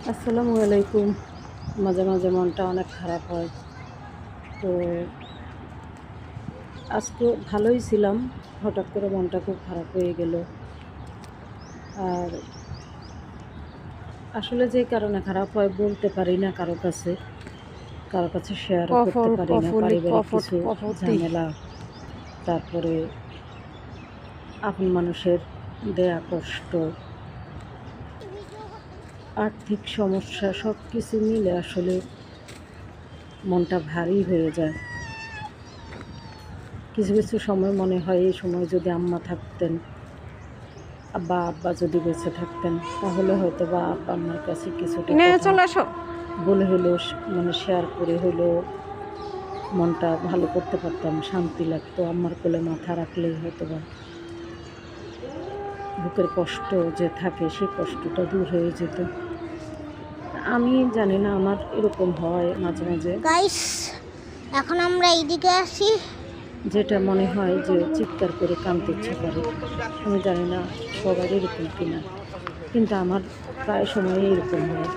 আসসালামু আলাইকুম। মাঝে মাঝে মনটা অনেক খারাপ হয়। তো আজকে ভালোই ছিলাম, হঠাৎ করে মনটা খুব খারাপ হয়ে গেল। আর আসলে যে কারণে খারাপ হয় বলতে পারি না কারো কাছে শেয়ারও করতে কফল পারি না। কফলি পারিবারিক কফট কিছু কফতি ঝামেলা, তারপরে আপন মানুষের দেয়া কষ্ট, আর্থিক সমস্যা, সব কিছু মিলে আসলে মনটা ভারী হয়ে যায়। কিছু কিছু সময় মনে হয় এই সময় যদি আম্মা থাকতেন বা আব্বা যদি বেঁচে থাকতেন, তাহলে হয়তো বা আব্বা আম্মার কাছে কিছুটা নিয়ে কথা চলে আসো। বলে হলেও মানে শেয়ার করে হলেও মনটা ভালো করতে পারতাম, শান্তি লাগতো। আম্মার কোলে মাথা রাখলেই হয়তো বা বুকের কষ্ট যে থাকে সেই কষ্টটা দূর হয়ে যেত। আমি জানি না, আমার এরকম হয় মাঝে মাঝে, গাইস, এখন আমরা এইদিকে আসি। যেটা মনে হয় যে চিৎকার করে কাঁদতে ইচ্ছে করে। আমি জানি না সবার এরকম কিনা, কিন্তু আমার প্রায় সময় এরকম হয়।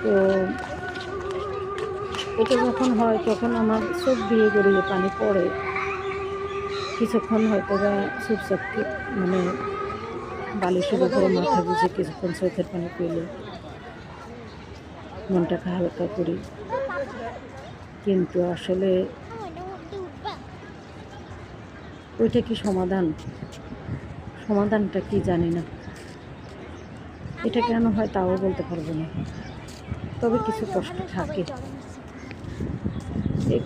তো এটা যখন হয় তখন আমার চোখ দিয়ে গড়িয়ে পানি পড়ে। কিছুক্ষণ হয়তো বা চুপচাপ মানে বালিশের উপরে মাথা গুঁজে কিছুক্ষণ চোখের পানি পেলে মনটাকে হালকা করি, কিন্তু আসলে ওইটা কি সমাধানটা কি জানি না। এটা কেন হয় তাও বলতে পারবো না, তবে কিছু কষ্ট থাকে। এই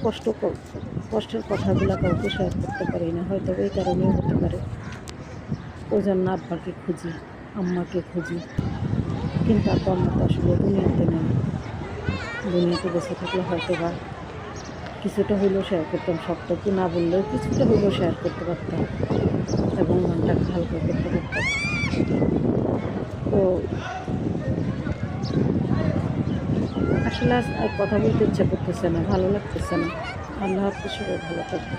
কষ্টের কথাগুলো কাউকে শেয়ার করতে পারি না, হয়তো এই কারণেও হতে পারে। ওই জন্য আব্বাকে খুঁজি, আম্মাকে খুঁজি, কিন্তু আব্বা আম্মা তো আসলে দুনিয়াতে নেই। দুনিয়াতে বেঁচে থাকলে হয়তো বা কিছুটা হইলেও শেয়ার করতাম, সবটুকু না বললেও কিছুটা হইলেও শেয়ার করতে পারতাম এবং মনটাকে হালকা করতে পারতাম। তো আসলে আর কথা বলতে ইচ্ছা করতেছে না, ভালো লাগতেছে না। আল্লাহ হাফেজ, সবাই ভালো থাকবে।